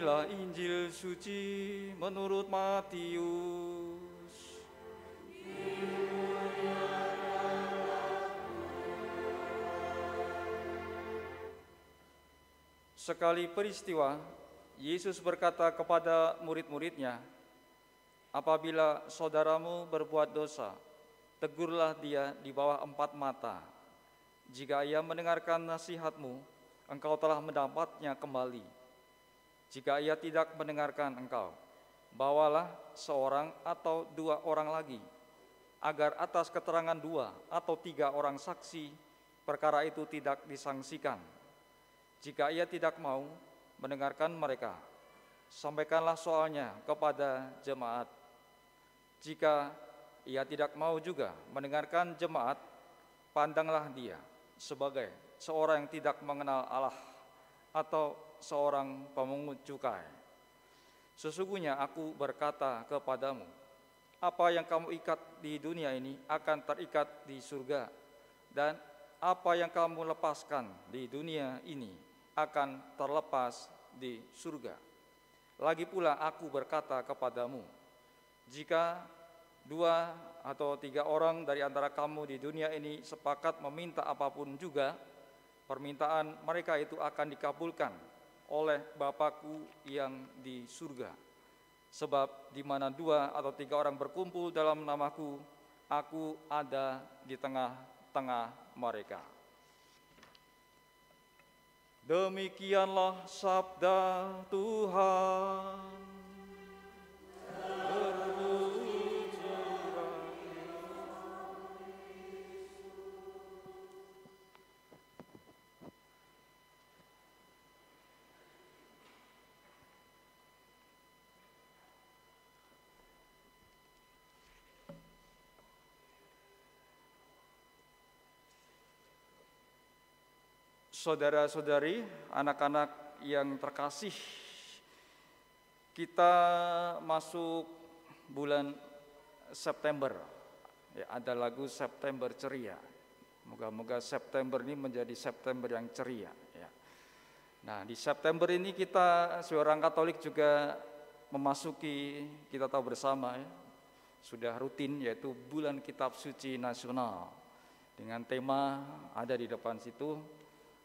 Inilah Injil suci menurut Matius. Sekali peristiwa, Yesus berkata kepada murid-muridnya, "Apabila saudaramu berbuat dosa, tegurlah dia di bawah 4 mata. Jika ia mendengarkan nasihatmu, engkau telah mendapatnya kembali. Jika ia tidak mendengarkan engkau, bawalah seorang atau 2 orang lagi, agar atas keterangan 2 atau 3 orang saksi, perkara itu tidak disangsikan. Jika ia tidak mau mendengarkan mereka, sampaikanlah soalnya kepada jemaat. Jika ia tidak mau juga mendengarkan jemaat, pandanglah dia sebagai seorang yang tidak mengenal Allah atau seorang pemungut cukai. Sesungguhnya aku berkata kepadamu, apa yang kamu ikat di dunia ini akan terikat di surga, dan apa yang kamu lepaskan di dunia ini akan terlepas di surga. Lagi pula aku berkata kepadamu, jika 2 atau 3 orang dari antara kamu di dunia ini sepakat meminta apapun juga, permintaan mereka itu akan dikabulkan oleh Bapa-Ku yang di surga. Sebab di mana 2 atau 3 orang berkumpul dalam nama-Ku, Aku ada di tengah-tengah mereka." Demikianlah sabda Tuhan. Saudara-saudari, anak-anak yang terkasih, kita masuk bulan September. Ya, ada lagu September Ceria. Moga-moga September ini menjadi September yang ceria. Ya. Nah, di September ini kita seorang Katolik juga memasuki, kita tahu bersama ya, sudah rutin, yaitu Bulan Kitab Suci Nasional. Dengan tema ada di depan situ,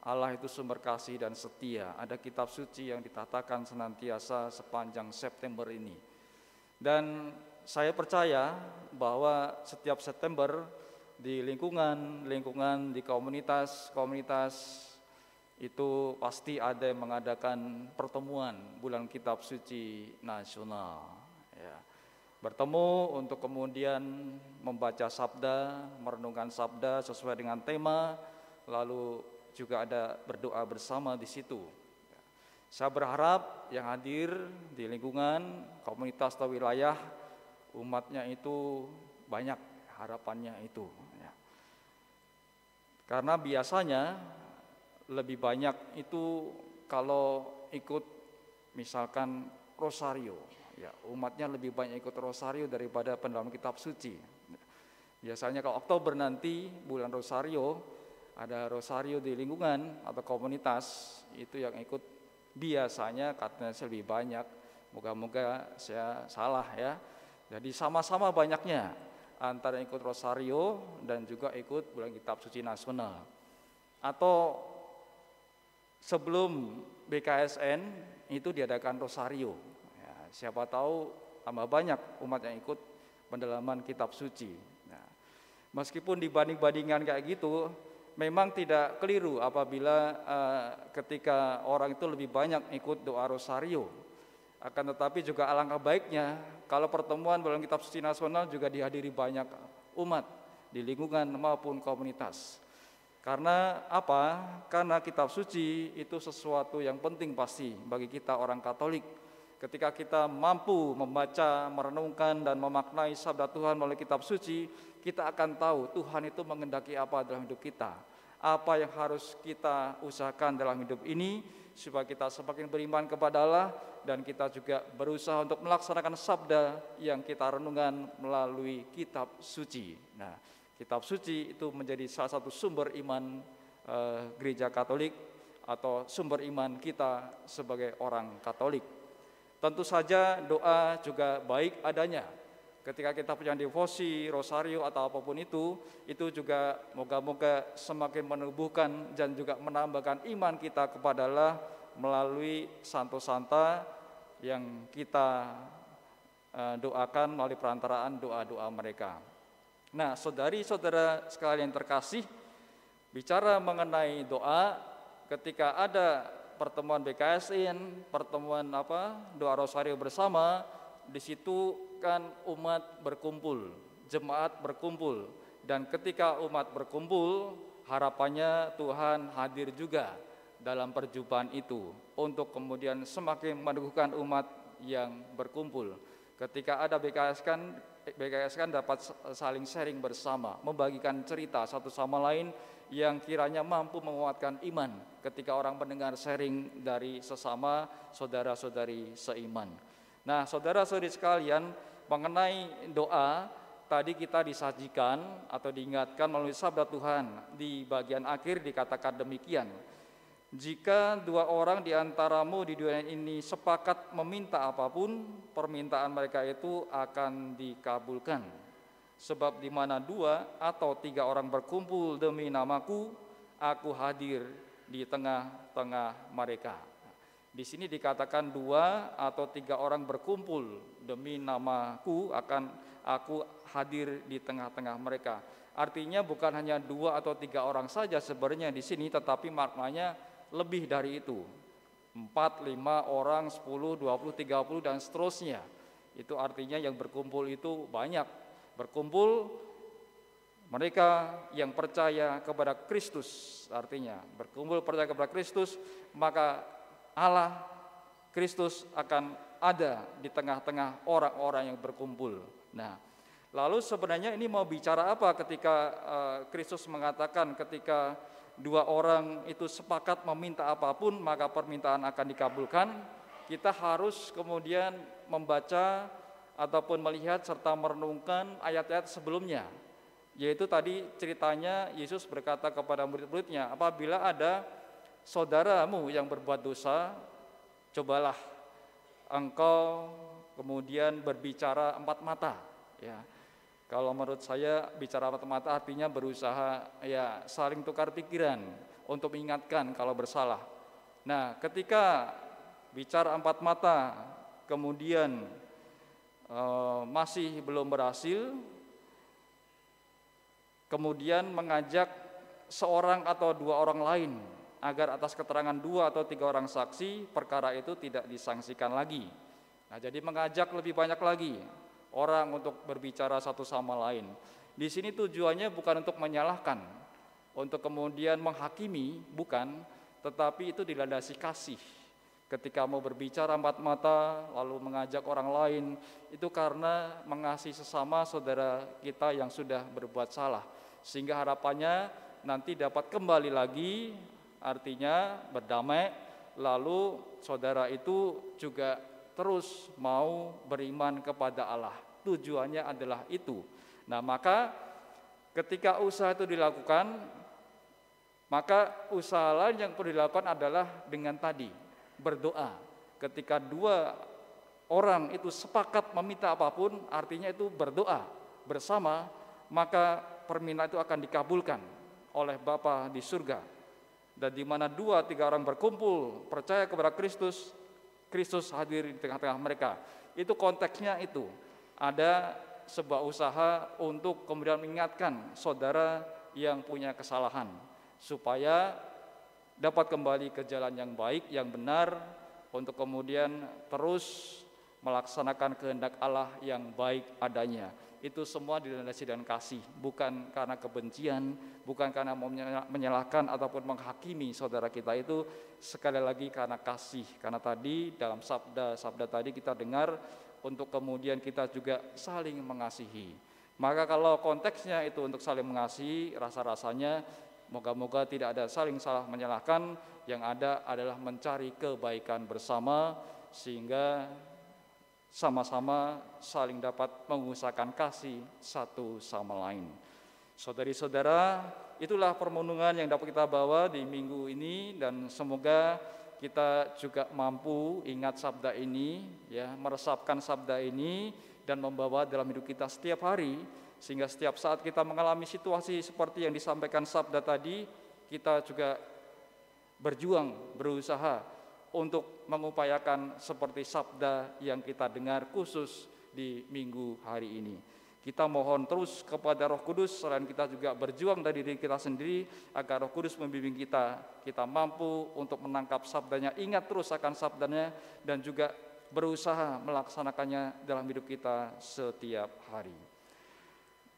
Allah itu sumber kasih dan setia. Ada kitab suci yang ditatakan senantiasa sepanjang September ini. Dan saya percaya bahwa setiap September di lingkungan di komunitas itu pasti ada yang mengadakan pertemuan Bulan Kitab Suci Nasional. Ya. Bertemu untuk kemudian membaca sabda, merenungkan sabda sesuai dengan tema, lalu juga ada berdoa bersama di situ. Saya berharap yang hadir di lingkungan, komunitas atau wilayah, umatnya itu banyak harapannya itu. Karena biasanya lebih banyak itu kalau ikut misalkan rosario, ya umatnya lebih banyak ikut rosario daripada pendalaman kitab suci. Biasanya kalau Oktober nanti bulan rosario, ada rosario di lingkungan atau komunitas itu yang ikut biasanya katanya lebih banyak. Moga-moga saya salah ya. Jadi sama-sama banyaknya antara ikut rosario dan juga ikut bulan kitab suci nasional. Atau sebelum BKSN itu diadakan rosario. Ya, siapa tahu tambah banyak umat yang ikut pendalaman kitab suci. Nah, meskipun dibanding-bandingkan kayak gitu, memang tidak keliru apabila ketika orang itu lebih banyak ikut doa rosario. Akan tetapi juga alangkah baiknya kalau pertemuan bulan kitab suci nasional juga dihadiri banyak umat di lingkungan maupun komunitas. Karena apa? Karena kitab suci itu sesuatu yang penting pasti bagi kita orang Katolik. Ketika kita mampu membaca, merenungkan dan memaknai sabda Tuhan melalui kitab suci, kita akan tahu Tuhan itu mengendaki apa dalam hidup kita. Apa yang harus kita usahakan dalam hidup ini supaya kita semakin beriman kepada Allah dan kita juga berusaha untuk melaksanakan sabda yang kita renungkan melalui kitab suci. Nah, kitab suci itu menjadi salah satu sumber iman gereja Katolik atau sumber iman kita sebagai orang Katolik. Tentu saja doa juga baik adanya. Ketika kita punya devosi, rosario atau apapun itu juga moga-moga semakin menumbuhkan dan juga menambahkan iman kita kepada Allah melalui Santo Santa yang kita doakan melalui perantaraan doa-doa mereka. Nah, saudari-saudara sekalian terkasih, bicara mengenai doa, ketika ada pertemuan BKSN, pertemuan doa rosario bersama, di situ kan umat berkumpul, jemaat berkumpul, dan ketika umat berkumpul, harapannya Tuhan hadir juga dalam perjumpaan itu untuk kemudian semakin meneguhkan umat yang berkumpul. Ketika ada BKS kan dapat saling sharing bersama, membagikan cerita satu sama lain yang kiranya mampu menguatkan iman ketika orang mendengar sharing dari sesama saudara-saudari seiman. Nah, saudara-saudari sekalian, mengenai doa, tadi kita disajikan atau diingatkan melalui sabda Tuhan di bagian akhir dikatakan demikian. Jika dua orang di antaramu di dunia ini sepakat meminta apapun, permintaan mereka itu akan dikabulkan. Sebab di mana 2 atau 3 orang berkumpul demi namaku, aku hadir di tengah-tengah mereka. Di sini dikatakan 2 atau 3 orang berkumpul demi namaku, aku hadir di tengah-tengah mereka. Artinya bukan hanya 2 atau 3 orang saja sebenarnya di sini, tetapi maknanya lebih dari itu, 4, 5 orang, 10, 20, 30 dan seterusnya. Itu artinya yang berkumpul itu banyak. Berkumpul mereka yang percaya kepada Kristus, artinya berkumpul percaya kepada Kristus, maka Allah Kristus akan ada di tengah-tengah orang-orang yang berkumpul. Nah, lalu sebenarnya ini mau bicara apa ketika Kristus mengatakan ketika 2 orang itu sepakat meminta apapun maka permintaan akan dikabulkan? Kita harus kemudian membaca ataupun melihat serta merenungkan ayat-ayat sebelumnya, yaitu tadi ceritanya Yesus berkata kepada murid-muridnya, apabila ada saudaramu yang berbuat dosa, cobalah engkau kemudian berbicara 4 mata, ya. Kalau menurut saya bicara mata-mata artinya berusaha ya saling tukar pikiran untuk mengingatkan kalau bersalah. Nah, ketika bicara 4 mata kemudian masih belum berhasil, kemudian mengajak seorang atau 2 orang lain agar atas keterangan 2 atau 3 orang saksi perkara itu tidak disangsikan lagi. Nah, jadi mengajak lebih banyak lagi orang untuk berbicara satu sama lain. Di sini tujuannya bukan untuk menyalahkan, untuk kemudian menghakimi, bukan, tetapi itu dilandasi kasih. Ketika mau berbicara 4 mata, lalu mengajak orang lain, itu karena mengasihi sesama saudara kita yang sudah berbuat salah. Sehingga harapannya nanti dapat kembali lagi, artinya berdamai, lalu saudara itu juga terus mau beriman kepada Allah. Tujuannya adalah itu. Nah, maka ketika usaha itu dilakukan, maka usaha lain yang perlu dilakukan adalah dengan tadi, berdoa. Ketika 2 orang itu sepakat meminta apapun, artinya itu berdoa bersama, maka permintaan itu akan dikabulkan oleh Bapa di surga. Dan di mana 2, 3 orang berkumpul percaya kepada Kristus, Kristus hadir di tengah-tengah mereka. Itu konteksnya itu. Ada sebuah usaha untuk kemudian mengingatkan saudara yang punya kesalahan supaya dapat kembali ke jalan yang baik, yang benar, untuk kemudian terus melaksanakan kehendak Allah yang baik adanya. Itu semua dilandasi dengan kasih, bukan karena kebencian, bukan karena mau menyalahkan ataupun menghakimi saudara kita, itu sekali lagi karena kasih. Karena tadi dalam sabda tadi kita dengar untuk kemudian kita juga saling mengasihi. Maka kalau konteksnya itu untuk saling mengasihi, rasa-rasanya moga-moga tidak ada saling salah menyalahkan, yang ada adalah mencari kebaikan bersama sehingga sama-sama saling dapat mengusahakan kasih satu sama lain. Saudari-saudara, itulah permenungan yang dapat kita bawa di minggu ini, dan semoga kita juga mampu ingat sabda ini, ya, meresapkan sabda ini dan membawa dalam hidup kita setiap hari, sehingga setiap saat kita mengalami situasi seperti yang disampaikan sabda tadi, kita juga berjuang, berusaha untuk mengupayakan seperti sabda yang kita dengar khusus di minggu hari ini. Kita mohon terus kepada Roh Kudus, selain kita juga berjuang dari diri kita sendiri, agar Roh Kudus membimbing kita mampu untuk menangkap sabdanya, ingat terus akan sabdanya, dan juga berusaha melaksanakannya dalam hidup kita setiap hari.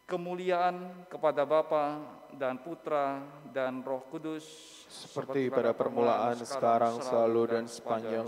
Kemuliaan kepada Bapa dan Putra dan Roh Kudus, seperti pada permulaan, sekarang, selalu, dan sepanjang